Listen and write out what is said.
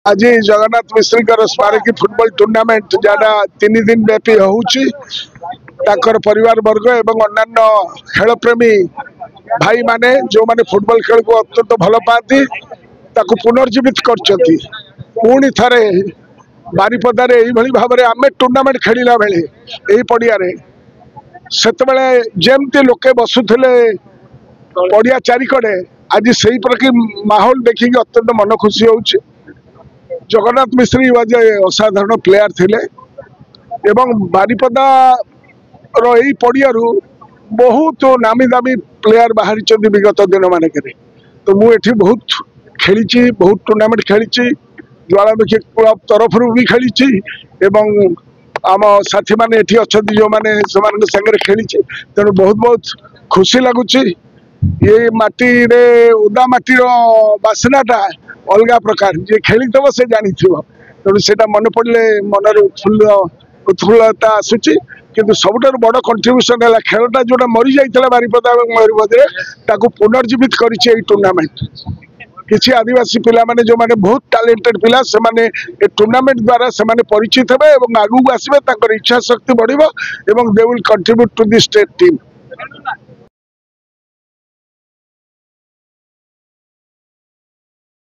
आज Jagannath Mishra स्मारकी football tournament जहाँ 3 दिन व्यापी होकर परिवार वर्ग एवं अन्य खेल प्रेमी भाई माने जो माने फुटबॉल खेल को अत्यंत भल पाती पुनर्जीवित कर थे बारिपदार भाव में आम टूर्नामेंट खेलला बेले यही पड़िया से जमती लोके बसुले पड़िया चारिकड़े आज से माहौल देखिए अत्यंत मन खुशी हो। जगन्नाथ मिश्री वाज ए असाधारण प्लेयर थिले एवं बारिपदा रही पड़िया बहुत नामी दामी प्लेयर बाहरी विगत दिन मानक तो मुझे बहुत खेली बहुत टूर्नामेंट खेली ज्वालामुखी क्लब तरफ भी खेली एवं आम साथी मैंने ये अच्छा जो मैंने सागर खेली तेणु बहुत बहुत खुशी लगुच ये माटी रे उदा माटीर बासनाटा अलग प्रकार जी खेली थो से जानी तेणु से मन पड़े मनर उत्फुल्लता आसूची किंतु सबुठ बड़ कंट्रीब्यूशन है खेलटा जोटा मरी जाता बारिपदा और मयूरभंज पुनर्जीवित कर टूर्नामेंट किसी आदिवासी पिला माने जो माने बहुत टैलेंटेड पिला से माने ए टूर्नामेंट द्वारा से माने परिचित हेबे एवं आगु आसबे ताकर इच्छा शक्ति बढ़िबो एवं they will contribute to the state team.